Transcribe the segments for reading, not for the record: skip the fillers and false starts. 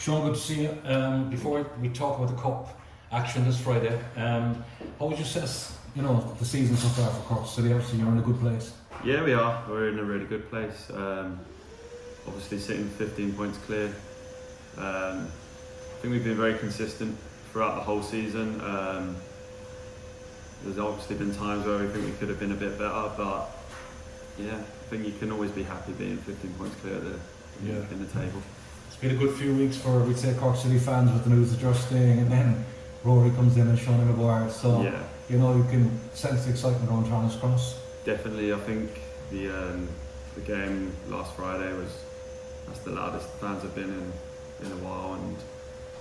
Sean, good to see you. Before we talk about the Cup action this Friday, how would you assess, the season so far for Cork City? Obviously, you're in a good place. Yeah, we are. We're in a really good place. Obviously, sitting 15 points clear. I think we've been very consistent throughout the whole season. There's obviously been times where we think we could have been a bit better, but yeah, I think you can always be happy being 15 points clear in the table. It's been a good few weeks for, we'd say, Cork City fans with the news that you're staying, and then Rory comes in and Sean Maguire. So, yeah. You can sense the excitement on Tran's Cross. Definitely, I think the game last Friday that's the loudest fans have been in a while, and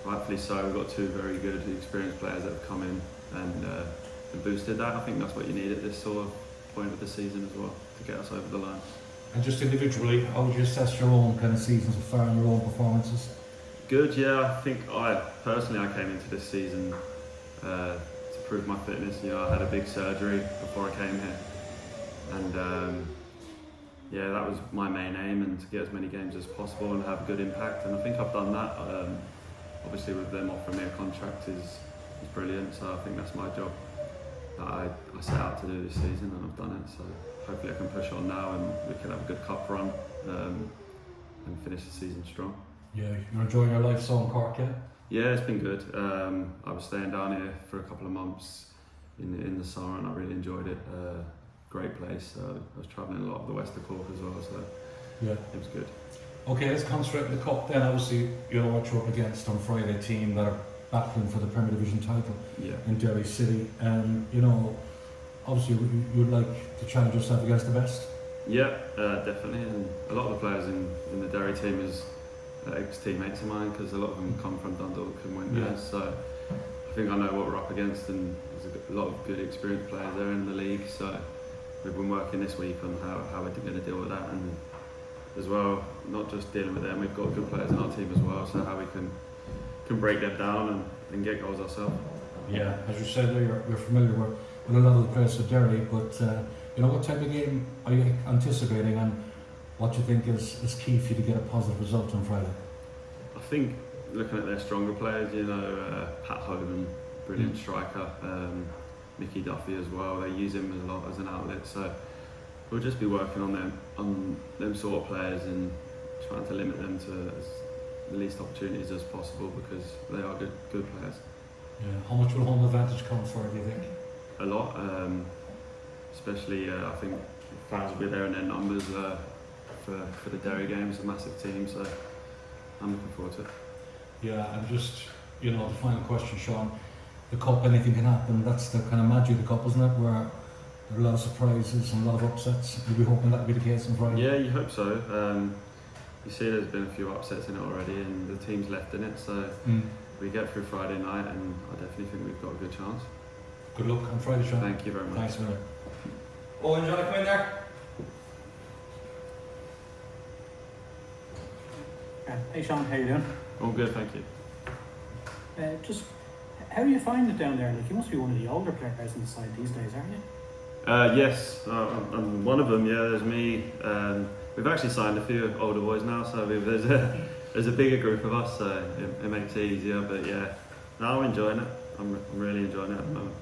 rightfully so. We've got two very good, experienced players that have come in and boosted that. I think that's what you need at this sort of point of the season as well to get us over the line. And just individually, how would you assess your own kind of season so far and your own performances? Good, yeah. I think I came into this season to prove my fitness. I had a big surgery before I came here, and that was my main aim, and to get as many games as possible and have a good impact. And I think I've done that. Obviously, with them offering me a contract is brilliant. So I think that's my job that I set out to do this season, and I've done it. So hopefully I can push on now, and we can have a good cup run and finish the season strong. Yeah, you're enjoying your life so in Cork, yeah? Yeah, it's been good. I was staying down here for a couple of months in the summer, and I really enjoyed it. Great place. I was travelling a lot of the west of Cork as well, so yeah, it was good. Okay, let's concentrate on the Cup then. Obviously, you know what you're up against on Friday, a team that are battling for the Premier Division title in Derry City. Obviously you'd like to challenge yourself against the best? Yeah, definitely. And a lot of the players in the Derry team is ex-teammates of mine, because a lot of them come from Dundalk and went there. So I think I know what we're up against, and there's a lot of good experienced players there in the league. So we've been working this week on how we're going to deal with that, and as well, not just dealing with them, we've got good players in our team as well, so how we can break them down and get goals ourselves. Yeah, as you said there, you're familiar with a lot of the players at Derry, but what type of game are you anticipating, and what do you think is key for you to get a positive result on Friday? I think looking at their stronger players, Pat Hogan, brilliant striker, Mickey Duffy as well, they use him a lot as an outlet, so we'll just be working on them sort of players and trying to limit them to the least opportunities as possible, because they are good players. Yeah. How much will home advantage come for, do you think? A lot, especially I think fans will be there in their numbers for the Derry game. It's a massive team, so I'm looking forward to it. Yeah, and just the final question, Sean. The Cup, anything can happen. That's the kind of magic of the Cup, isn't it? Where there are a lot of surprises and a lot of upsets. You'll be hoping that will be the case on Friday. Yeah, you hope so. You see, there's been a few upsets in it already, and the team's left in it. So we get through Friday night, and I definitely think we've got a good chance. Good luck on Friday, Sean. Thank you very much. Thanks, man. Owen, do you want to come in there? Hey Sean, how you doing? All good, thank you. Just how do you find it down there? Like, you must be one of the older players in the side these days, aren't you? Yes, I'm one of them. Yeah, there's me. We've actually signed a few older boys now, so there's a bigger group of us, so it makes it easier. But yeah, now I'm enjoying it. I'm really enjoying it at the moment.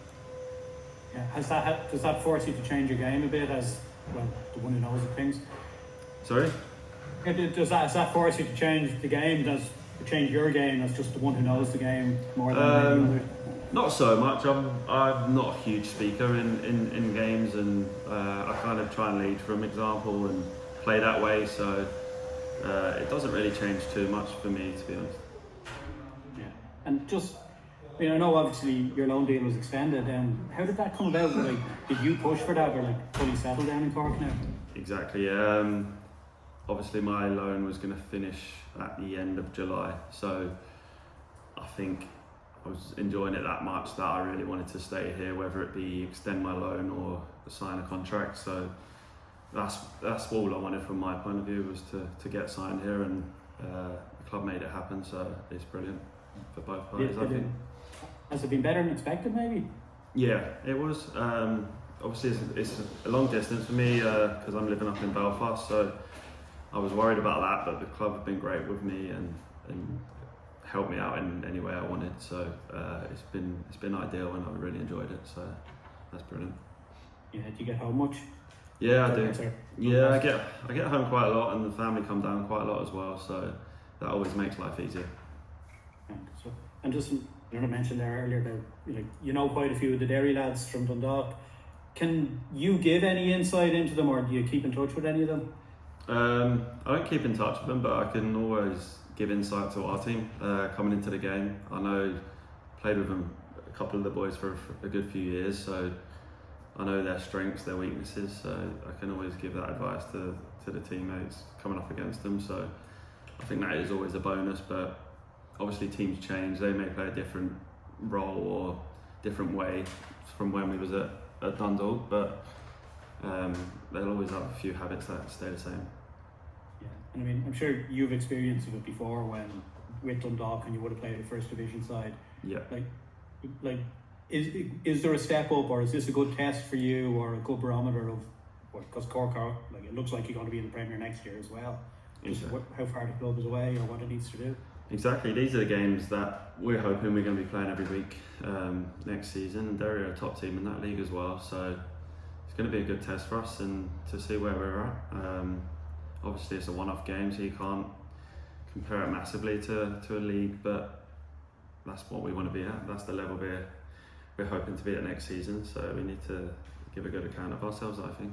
Yeah, does that force you to change your game a bit, as well, the one who knows the things? Sorry? Does that force you to change the game? Does it change your game as just the one who knows the game more than others? Not so much. I'm not a huge speaker in games, and I kind of try and lead from example and play that way. So it doesn't really change too much for me, to be honest. Yeah, and just I know obviously your loan deal was extended. How did that come about? Did you push for that, or fully settle down in Cork now? Exactly. Obviously, my loan was going to finish at the end of July, so I think I was enjoying it that much that I really wanted to stay here, whether it be extend my loan or sign a contract. So that's all I wanted from my point of view, was to get signed here, and the club made it happen. So it's brilliant for both parties. I think. Has it been better than expected, maybe? Yeah, it was. Obviously, it's a long distance for me because I'm living up in Belfast, so I was worried about that. But the club have been great with me, and helped me out in any way I wanted. So it's been ideal, and I've really enjoyed it. So that's brilliant. Yeah, do you get home much? Yeah, I do. Yeah, I get home quite a lot, and the family come down quite a lot as well. So that always makes life easier. And just I mentioned there earlier about you know quite a few of the Derry lads from Dundalk. Can you give any insight into them, or do you keep in touch with any of them? I don't keep in touch with them, but I can always give insight to our team coming into the game. I know played with them, a couple of the boys for a good few years, so I know their strengths, their weaknesses. So I can always give that advice to the teammates coming up against them. So I think that is always a bonus. But obviously teams change; they may play a different role or different way from when we was at Dundalk, but they'll always have a few habits that stay the same. Yeah, and I mean, I'm sure you've experienced it before when with Dundalk and you would have played a first division side. Yeah. Like, is there a step up, or is this a good test for you, or a good barometer of because Cork are, it looks like you're going to be in the Premier next year as well. Just how far the club is away or what it needs to do. Exactly, these are the games that we're hoping we're going to be playing every week next season. And Derry are a top team in that league as well, so it's going to be a good test for us and to see where we're at. Obviously it's a one-off game, so you can't compare it massively to a league, but that's what we want to be at. That's the level we're hoping to be at next season, so we need to give a good account of ourselves, I think.